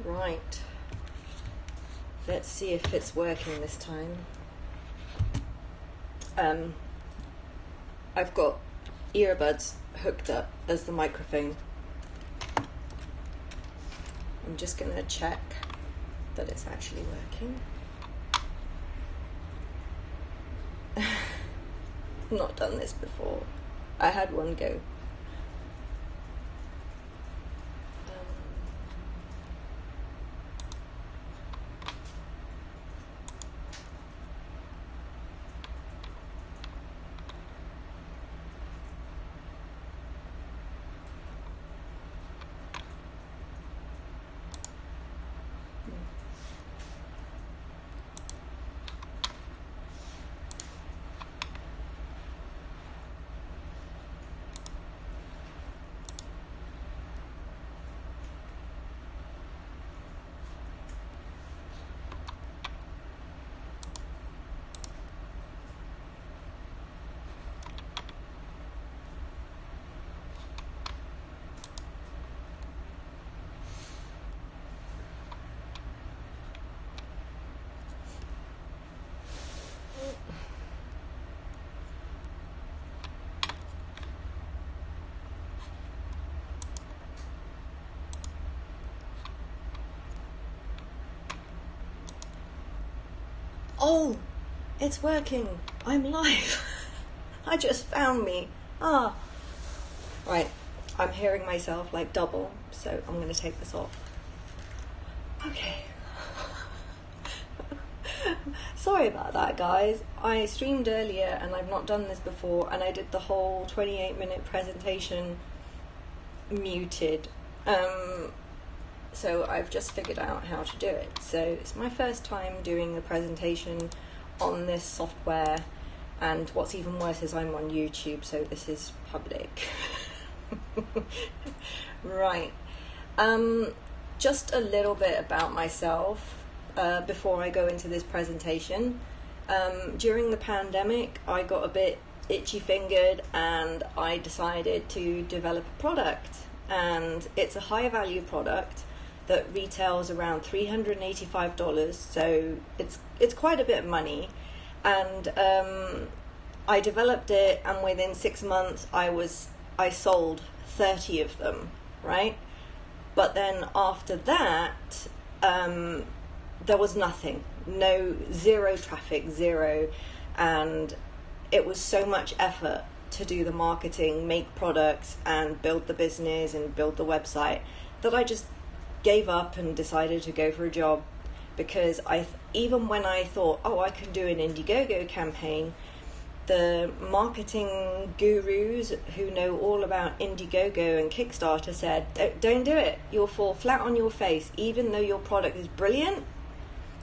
Right. Let's see if it's working this time. I've got earbuds hooked up as the microphone. I'm just going to check that it's actually working. I've not done this before. I had one go. Oh, it's working. I'm live. I just found me. Right. I'm hearing myself like double, so I'm going to take this off. Okay. Sorry about that, guys. I streamed earlier and I've not done this before, and I did the whole 28-minute presentation muted. So I've just figured out how to do it. So it's my first time doing a presentation on this software, and what's even worse is I'm on YouTube, so this is public. Right. Just a little bit about myself before I go into this presentation. During the pandemic, I got a bit itchy-fingered and I decided to develop a product. And it's a high-value product that retails around $385, so it's quite a bit of money. And I developed it, and within 6 months I sold 30 of them, right? But then after that, there was nothing, zero traffic, zero, and it was so much effort to do the marketing, make products, and build the business and build the website that I just gave up and decided to go for a job. Because even when I thought, I can do an Indiegogo campaign, the marketing gurus who know all about Indiegogo and Kickstarter said, don't do it. You'll fall flat on your face. Even though your product is brilliant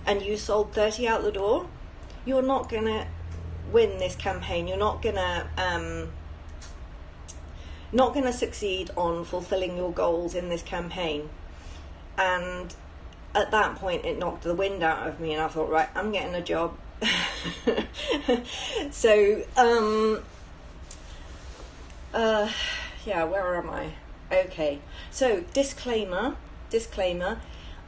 and you sold 30 out the door, you're not going to win this campaign. You're not going to succeed on fulfilling your goals in this campaign. And at that point, it knocked the wind out of me, and I thought, right, I'm getting a job. So, yeah, where am I? Okay, so disclaimer,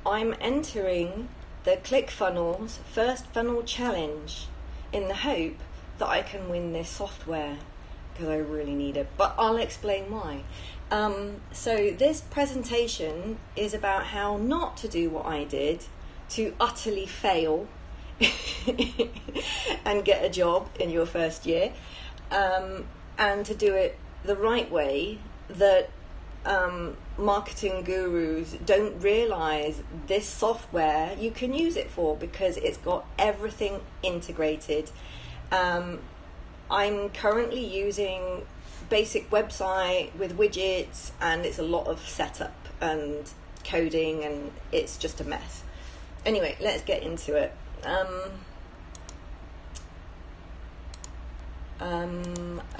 I'm entering the ClickFunnels First Funnel Challenge in the hope that I can win this software, because I really need it, but I'll explain why. So this presentation is about how not to do what I did, to utterly fail and get a job in your first year, and to do it the right way that marketing gurus don't realize this software you can use it for, because it's got everything integrated. I'm currently using basic website with widgets, and it's a lot of setup and coding, and it's just a mess. Anyway, let's get into it.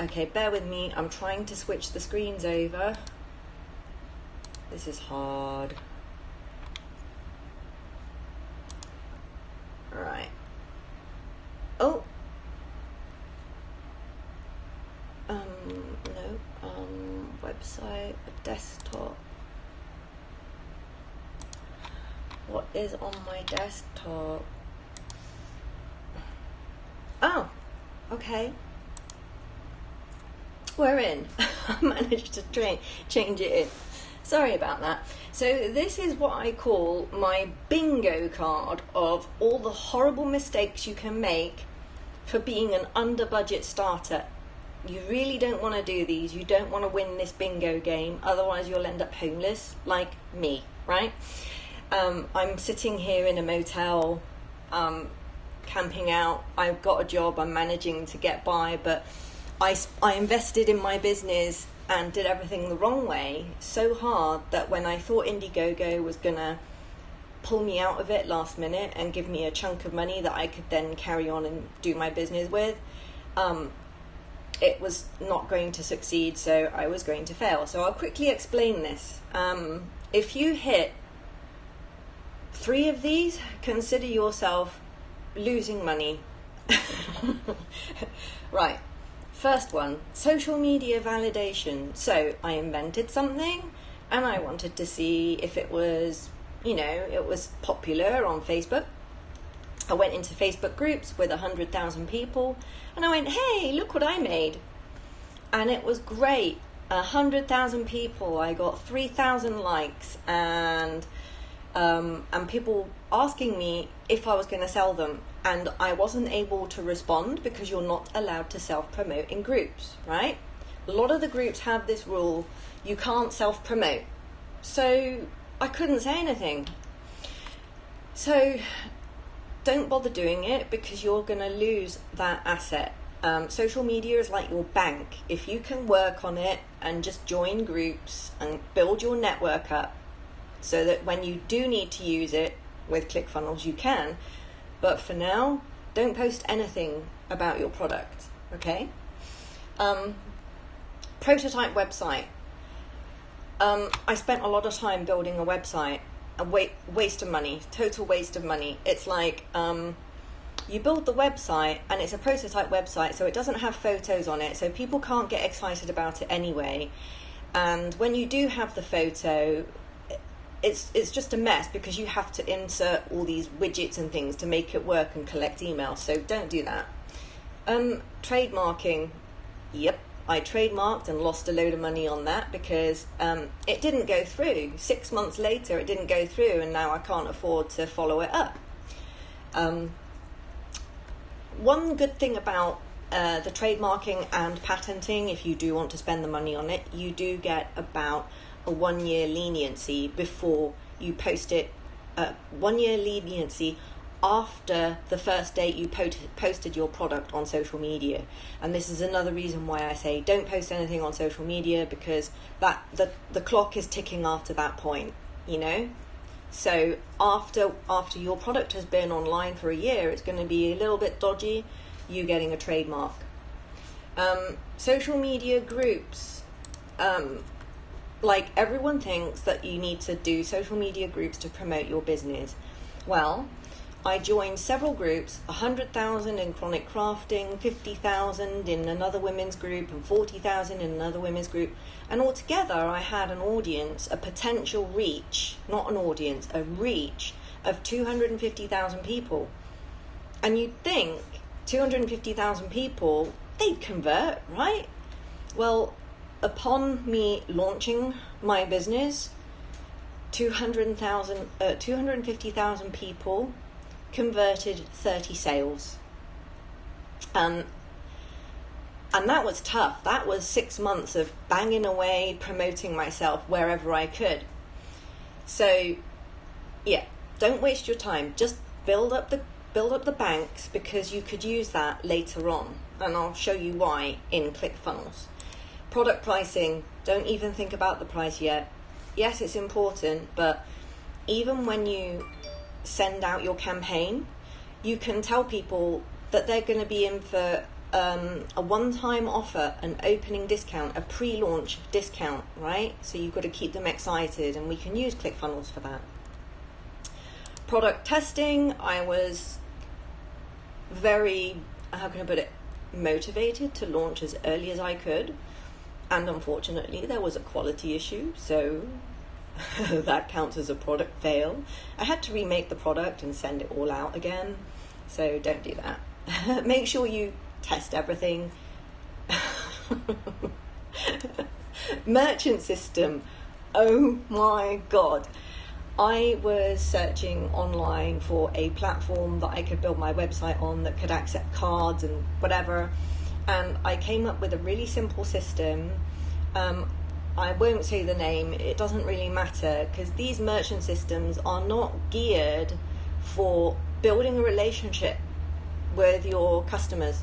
Okay, bear with me. I'm trying to switch the screens over. This is hard. Right. Oh. No. Website, desktop. What is on my desktop? Oh, okay. We're in. I managed to change it in. Sorry about that. So this is what I call my bingo card of all the horrible mistakes you can make for being an under-budget starter. You really don't want to do these. You don't want to win this bingo game. Otherwise, you'll end up homeless, like me, right? I'm sitting here in a motel, camping out. I've got a job. I'm managing to get by, but I invested in my business and did everything the wrong way so hard that when I thought Indiegogo was going to pull me out of it last minute and give me a chunk of money that I could then carry on and do my business with, it was not going to succeed, so I was going to fail. So I'll quickly explain this. If you hit 3 of these, consider yourself losing money. Right. First one, social media validation. So I invented something and I wanted to see if it was, it was popular on Facebook. I went into Facebook groups with 100,000 people and I went, hey, look what I made. And it was great. 100,000 people. I got 3,000 likes and people asking me if I was going to sell them. And I wasn't able to respond because you're not allowed to self-promote in groups, right? A lot of the groups have this rule, you can't self-promote. So I couldn't say anything. So don't bother doing it because you're going to lose that asset. Social media is like your bank. If you can work on it and just join groups and build your network up so that when you do need to use it with ClickFunnels, you can. But for now, don't post anything about your product, okay? Prototype website. I spent a lot of time building a website. A waste of money, total waste of money. It's like you build the website and it's a prototype website, so it doesn't have photos on it, so people can't get excited about it anyway. And when you do have the photo, it's just a mess because you have to insert all these widgets and things to make it work and collect emails, so don't do that. Trademarking. Yep, I trademarked and lost a load of money on that because it didn't go through. 6 months later it didn't go through and now I can't afford to follow it up. One good thing about the trademarking and patenting, if you do want to spend the money on it, you do get about a 1-year leniency before you post it. 1-year leniency after the first date you posted your product on social media. And this is another reason why I say don't post anything on social media, because the clock is ticking after that point, So after your product has been online for a year, it's going to be a little bit dodgy, you getting a trademark. Social media groups. Like everyone thinks that you need to do social media groups to promote your business. Well, I joined several groups, 100,000 in chronic crafting, 50,000 in another women's group, and 40,000 in another women's group. And altogether, I had an audience, a potential reach, not an audience, a reach of 250,000 people. And you'd think 250,000 people, they'd convert, right? Well, upon me launching my business, 250,000 people converted 30 sales. And that was tough. That was 6 months of banging away, promoting myself wherever I could. So, yeah, don't waste your time. Just build up the banks, because you could use that later on. And I'll show you why in ClickFunnels. Product pricing, don't even think about the price yet. Yes, it's important, but even when you send out your campaign, you can tell people that they're going to be in for a one-time offer, an opening discount, a pre-launch discount, right? So you've got to keep them excited, and we can use ClickFunnels for that. Product testing, I was very, how can I put it, motivated to launch as early as I could. And unfortunately, there was a quality issue, so that counts as a product fail. I had to remake the product and send it all out again, so don't do that. Make sure you test everything. Merchant system, oh my god. I was searching online for a platform that I could build my website on that could accept cards and whatever, and I came up with a really simple system. I won't say the name, it doesn't really matter, because these merchant systems are not geared for building a relationship with your customers.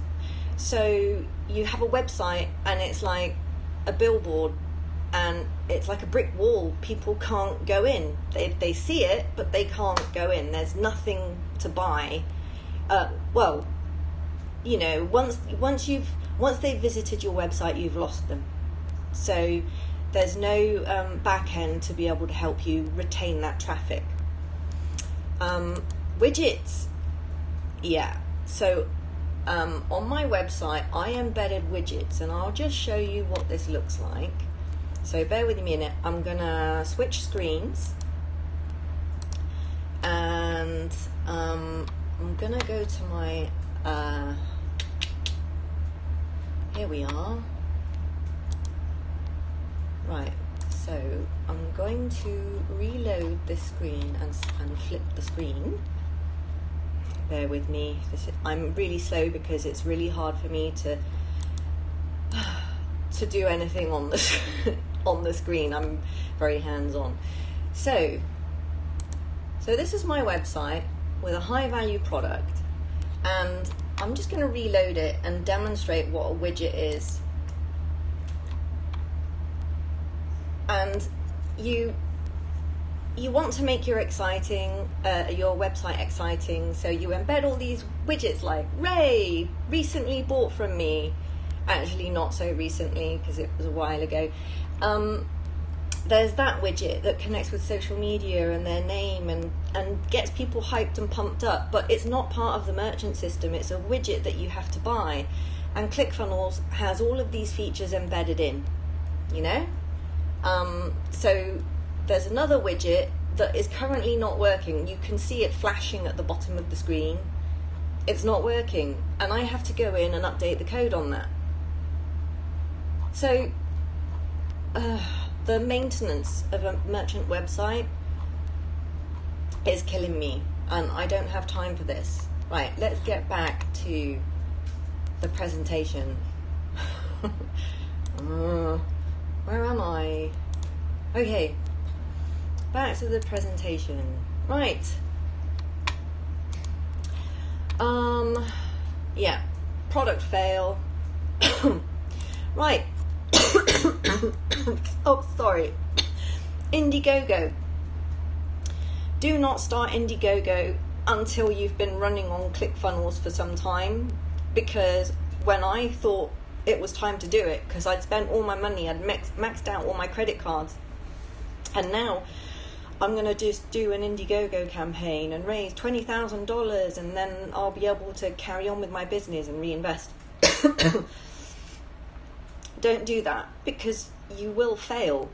So you have a website and it's like a billboard, and it's like a brick wall. People can't go in. They see it, but they can't go in. There's nothing to buy. Well, you know, once they've visited your website, you've lost them. So there's no backend to be able to help you retain that traffic. Widgets, yeah. So on my website, I embedded widgets, and I'll just show you what this looks like. So bear with me a minute. I'm gonna switch screens, and I'm gonna go to my here we are. Right, so I'm going to reload this screen and flip the screen. Bear with me. I'm really slow because it's really hard for me to do anything on the on the screen. I'm very hands-on. So this is my website with a high-value product, and I'm just going to reload it and demonstrate what a widget is. And you want to make your website exciting, so you embed all these widgets like Ray recently bought from me. Actually, not so recently because it was a while ago. There's that widget that connects with social media and their name and gets people hyped and pumped up, but it's not part of the merchant system. It's a widget that you have to buy, and ClickFunnels has all of these features embedded in, you know. So there's another widget that is currently not working. You can see it flashing at the bottom of the screen. It's not working, and I have to go in and update the code on that. So the maintenance of a merchant website is killing me, and I don't have time for this. Right, let's get back to the presentation. Where am I? Okay, back to the presentation. Right. Yeah, product fail. Right. Oh, sorry. Indiegogo. Do not start Indiegogo until you've been running on ClickFunnels for some time, because when I thought it was time to do it, because I'd spent all my money, I'd maxed out all my credit cards, and now I'm going to just do an Indiegogo campaign and raise $20,000, and then I'll be able to carry on with my business and reinvest. Don't do that, because you will fail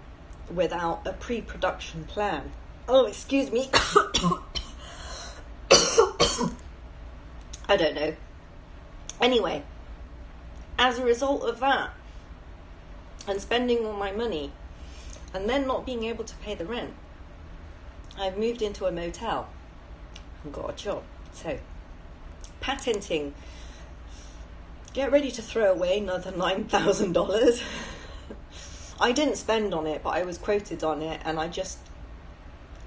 without a pre-production plan. Oh, excuse me. I don't know. Anyway, as a result of that, and spending all my money, and then not being able to pay the rent, I've moved into a motel and got a job. So, patenting. Get ready to throw away another $9,000. I didn't spend on it, but I was quoted on it, and I just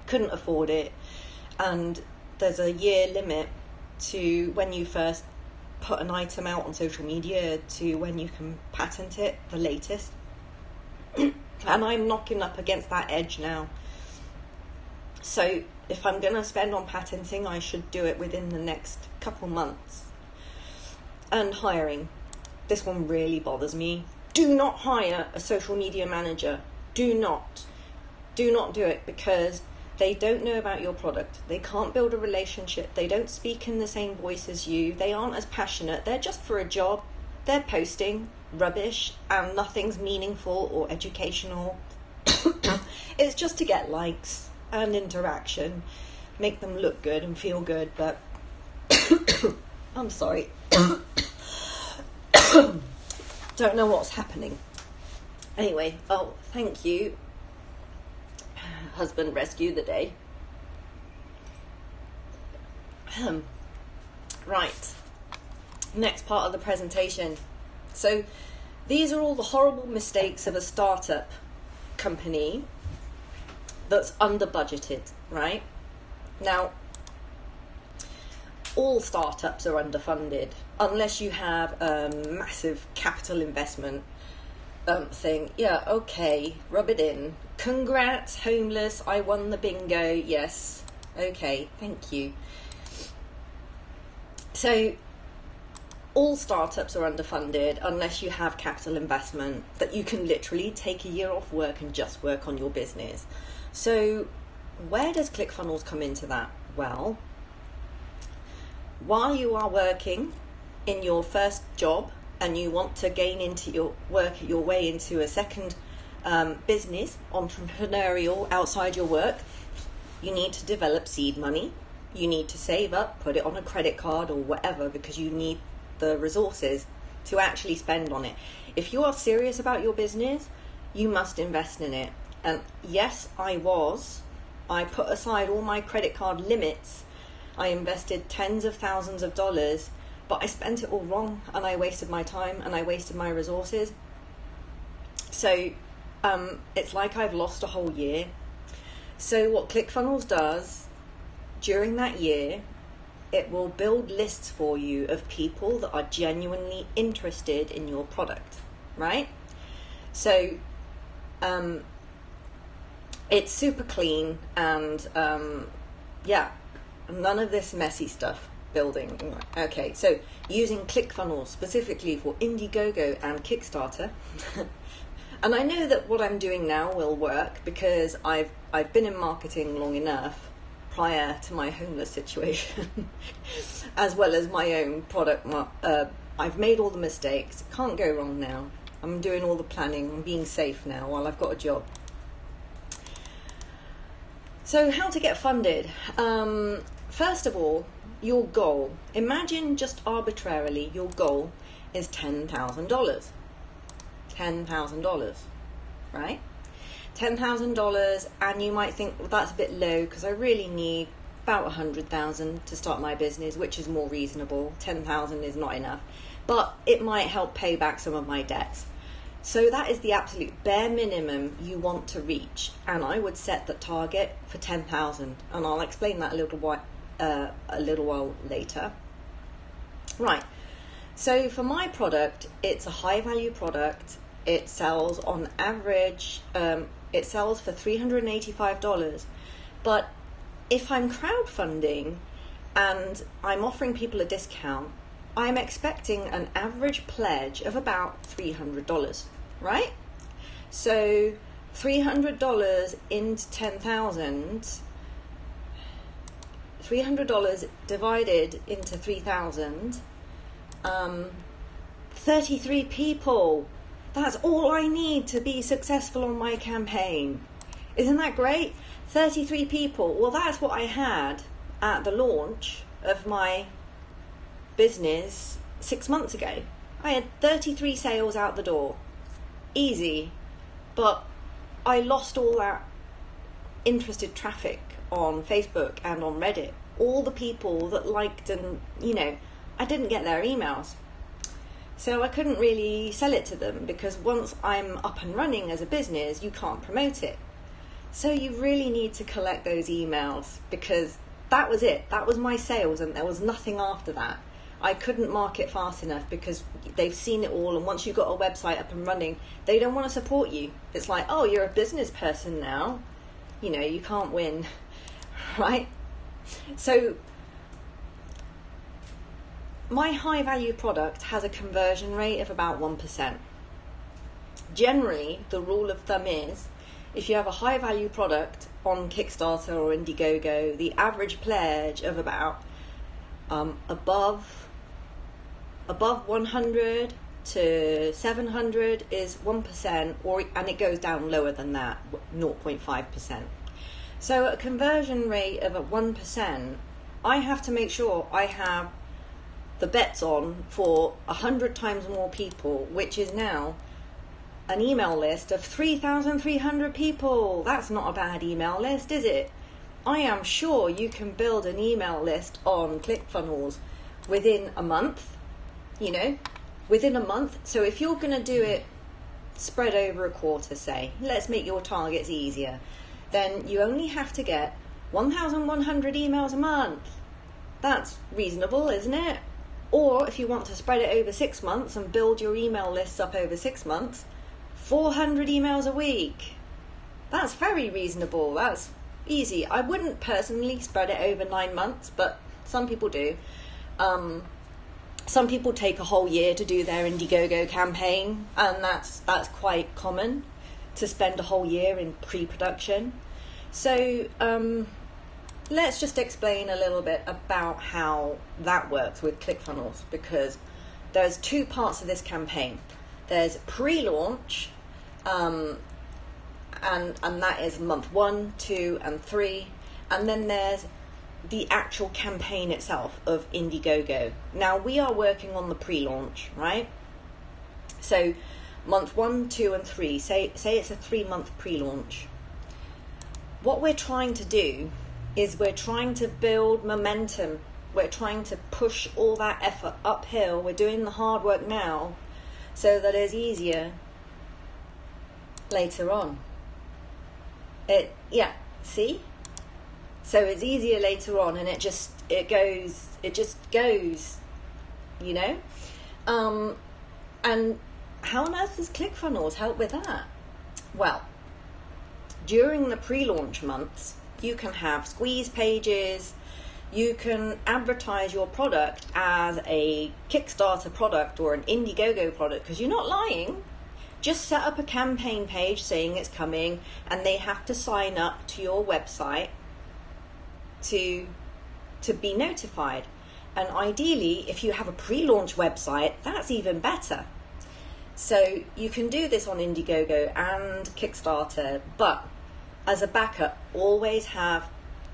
couldn't afford it. And there's a year limit to when you first put an item out on social media to when you can patent it, the latest. And I'm knocking up against that edge now. So if I'm going to spend on patenting, I should do it within the next couple months. And hiring. This one really bothers me. Do not hire a social media manager. Do not. Do not do it, because they don't know about your product. They can't build a relationship. They don't speak in the same voice as you. They aren't as passionate. They're just for a job. They're posting rubbish and nothing's meaningful or educational. It's just to get likes and interaction, make them look good and feel good, but I'm sorry. Don't know what's happening. Anyway, oh, thank you. Husband rescued the day. Right. Next part of the presentation. So these are all the horrible mistakes of a startup company that's under budgeted, right? Now, all startups are underfunded unless you have a massive capital investment thing. Yeah, okay, rub it in. Congrats, homeless, I won the bingo. Yes, okay, thank you. So all startups are underfunded unless you have capital investment that you can literally take a year off work and just work on your business. So where does ClickFunnels come into that? Well, while you are working in your first job and you want to work your way into a second business, entrepreneurial, outside your work, you need to develop seed money. You need to save up, put it on a credit card or whatever, because you need the resources to actually spend on it. If you are serious about your business, you must invest in it. And yes, I put aside all my credit card limits. I invested tens of thousands of dollars, but I spent it all wrong, and I wasted my time and I wasted my resources. So it's like I've lost a whole year. So what ClickFunnels does during that year, it will build lists for you of people that are genuinely interested in your product, right? So it's super clean and none of this messy stuff building. Okay, so using ClickFunnels specifically for Indiegogo and Kickstarter. And I know that what I'm doing now will work because I've been in marketing long enough prior to my homeless situation, as well as my own product. I've made all the mistakes. Can't go wrong now. I'm doing all the planning. I'm being safe now while I've got a job. So how to get funded? First of all, your goal. Imagine just arbitrarily your goal is $10,000. $10,000, right? $10,000, and you might think, well, that's a bit low because I really need about 100,000 to start my business, which is more reasonable. 10,000 is not enough, but it might help pay back some of my debts. So that is the absolute bare minimum you want to reach, and I would set the target for 10,000, and I'll explain that a little while later. Right. So for my product, it's a high value product. It sells on average. It sells for $385, but if I'm crowdfunding and I'm offering people a discount, I'm expecting an average pledge of about $300, right? So $300 into 10,000, $300 divided into 3,000, 33 people. That's all I need to be successful on my campaign. Isn't that great? 33 people. Well, that's what I had at the launch of my business 6 months ago. I had 33 sales out the door. Easy. But I lost all that interested traffic on Facebook and on Reddit. All the people that liked and, I didn't get their emails. So I couldn't really sell it to them because once I'm up and running as a business, you can't promote it. So you really need to collect those emails because that was it. That was my sales and there was nothing after that. I couldn't market fast enough because they've seen it all, and once you've got a website up and running, they don't want to support you. It's like, oh, you're a business person now. You can't win, right? So my high value product has a conversion rate of about 1%. Generally, the rule of thumb is if you have a high value product on Kickstarter or Indiegogo, the average pledge of about above 100 to 700 is 1%, and it goes down lower than that, 0.5%. So at a conversion rate of 1%, I have to make sure I have the bets on for 100 times more people, which is now an email list of 3,300 people. That's not a bad email list, is it? I am sure you can build an email list on ClickFunnels within a month, within a month. So if you're going to do it spread over a quarter, say, let's make your targets easier, then you only have to get 1,100 emails a month. That's reasonable, isn't it? Or if you want to spread it over 6 months and build your email lists up over 6 months, 400 emails a week. That's very reasonable. That's easy. I wouldn't personally spread it over 9 months, but some people do. Some people take a whole year to do their Indiegogo campaign, and that's quite common, to spend a whole year in pre-production. So let's just explain a little bit about how that works with ClickFunnels, because there's 2 parts of this campaign. There's pre-launch, and that is month 1, 2, and 3, and then there's the actual campaign itself of Indiegogo. Now we are working on the pre-launch, right? So month 1, 2, and 3, say it's a 3-month pre-launch. What we're trying to do is we're trying to build momentum. We're trying to push all that effort uphill. We're doing the hard work now so that it's easier later on. See? So it's easier later on, and it just goes, and how on earth does ClickFunnels help with that? Well, during the pre-launch months, you can have squeeze pages, you can advertise your product as a Kickstarter product or an Indiegogo product, because you're not lying. Just set up a campaign page saying it's coming, and they have to sign up to your website to be notified. And ideally, if you have a pre-launch website, that's even better. So you can do this on Indiegogo and Kickstarter, but as a backup, always have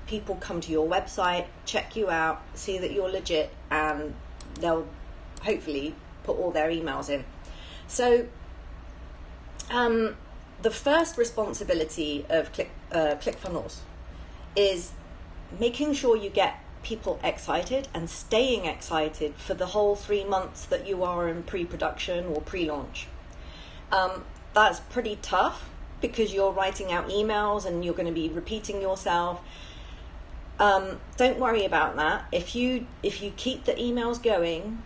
people come to your website, check you out, see that you're legit, and they'll hopefully put all their emails in. So the first responsibility of ClickFunnels is making sure you get people excited and staying excited for the whole 3 months that you are in pre-production or pre-launch. That's pretty tough because you're writing out emails and you're going to be repeating yourself. Don't worry about that. If you keep the emails going,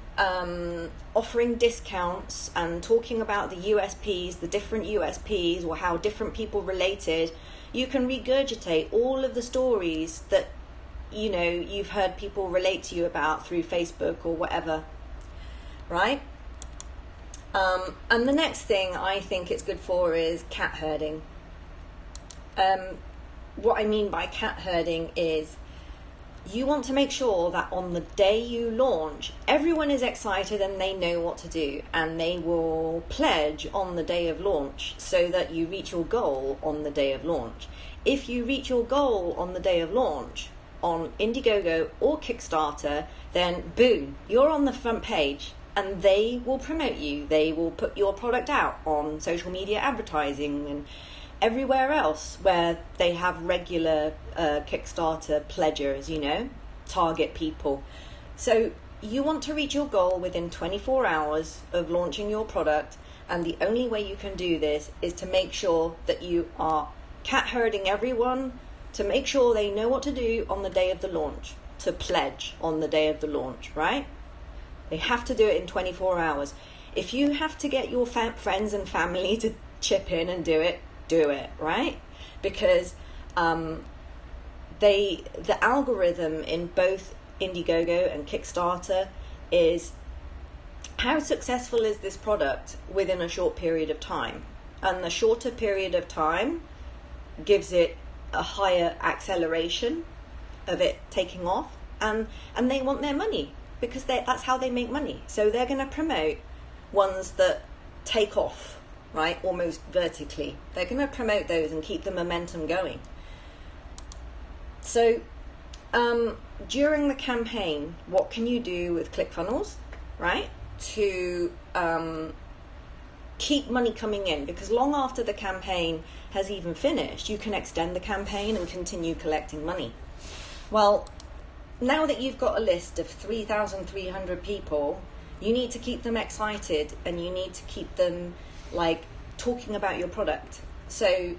offering discounts and talking about the USPs, the different USPs, or how different people related, you can regurgitate all of the stories that you've heard people relate to you about through Facebook or whatever, right? And the next thing I think it's good for is cat herding. What I mean by cat herding is you want to make sure that on the day you launch, everyone is excited and they know what to do, and they will pledge on the day of launch so that you reach your goal on the day of launch. If you reach your goal on the day of launch on Indiegogo or Kickstarter, then boom, you're on the front page and they will promote you. They will put your product out on social media advertising and everywhere else where they have regular Kickstarter pledgers, target people. So you want to reach your goal within 24 hours of launching your product, and the only way you can do this is to make sure that you are cat herding everyone to make sure they know what to do on the day of the launch, to pledge on the day of the launch, right? They have to do it in 24 hours. If you have to get your friends and family to chip in and do it, right? Because the algorithm in both Indiegogo and Kickstarter is how successful is this product within a short period of time, and the shorter period of time gives it a higher acceleration of it taking off, and they want their money because that's how they make money. So they're going to promote ones that take off, right, almost vertically. They're going to promote those and keep the momentum going. So during the campaign, what can you do with ClickFunnels, right, to keep money coming in? Because long after the campaign has even finished, you can extend the campaign and continue collecting money. Well, now that you've got a list of 3,300 people, you need to keep them excited, and you need to keep them like talking about your product. So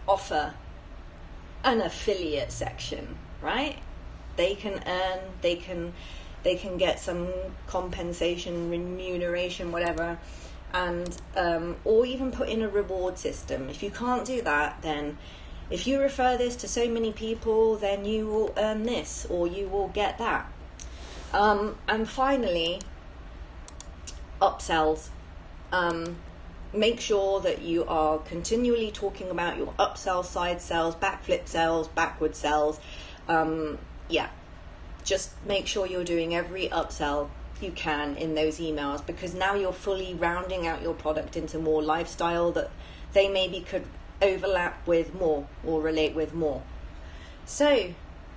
offer an affiliate section, right? They can earn, they can get some compensation, remuneration, whatever, and or even put in a reward system. If you can't do that, then if you refer this to so many people, then you will earn this, or you will get that. And finally, upsells. Make sure that you are continually talking about your upsell, side sells, backflip sells, backward sells. Just make sure you're doing every upsell you can in those emails, because now you're fully rounding out your product into more lifestyle that they maybe could overlap with more or relate with more. So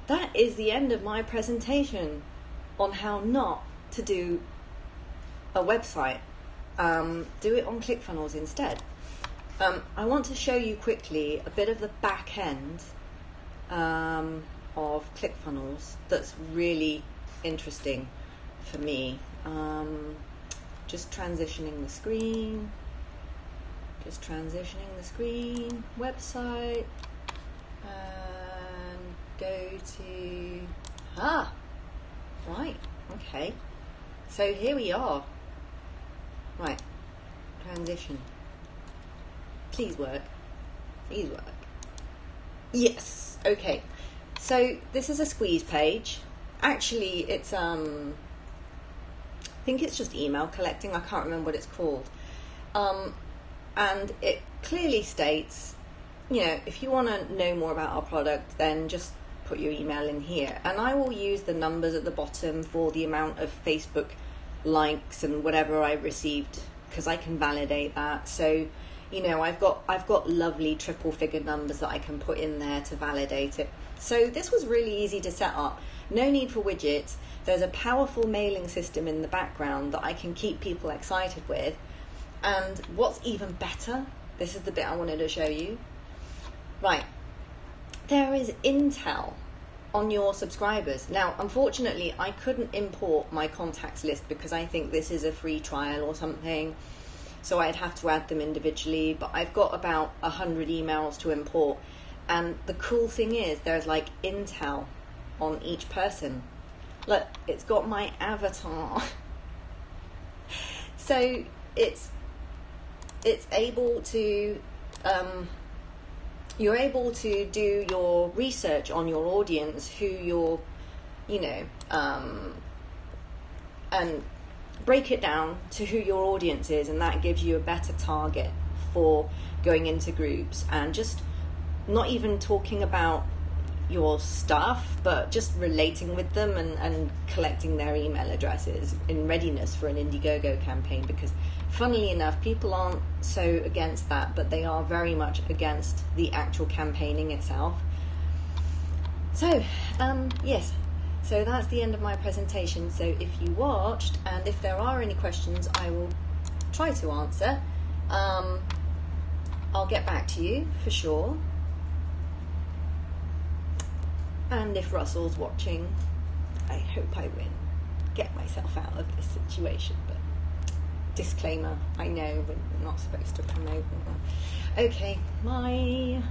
that is the end of my presentation on how not to do a website. Do it on ClickFunnels instead. I want to show you quickly a bit of the back end of ClickFunnels that's really interesting for me. Just transitioning the screen. Website, and go to, right, okay, so here we are. Right, transition, please work, yes, okay, so this is a squeeze page. Actually, it's I think it's just email collecting, I can't remember what it's called. And it clearly states, if you want to know more about our product, then just put your email in here. And I will use the numbers at the bottom for the amount of Facebook likes and whatever I received, because I can validate that. So, I've got lovely triple figure numbers that I can put in there to validate it. So this was really easy to set up. No need for widgets. There's a powerful mailing system in the background that I can keep people excited with. And what's even better, this is the bit I wanted to show you. Right, there is intel on your subscribers. Now, unfortunately, I couldn't import my contacts list because I think this is a free trial or something. So I'd have to add them individually, but I've got about 100 emails to import. And the cool thing is there's like intel on each person. Look, it's got my avatar. So it's able to, you're able to do your research on your audience, who you're, and break it down to who your audience is, and that gives you a better target for going into groups, and just not even talking about your stuff, but just relating with them and collecting their email addresses in readiness for an Indiegogo campaign, because funnily enough, people aren't so against that, but they are very much against the actual campaigning itself. So, yes, so that's the end of my presentation. So if you watched, and if there are any questions, I will try to answer. I'll get back to you for sure. And if Russell's watching, I hope I win. Get myself out of this situation, but disclaimer, I know we're not supposed to promote. Okay, bye.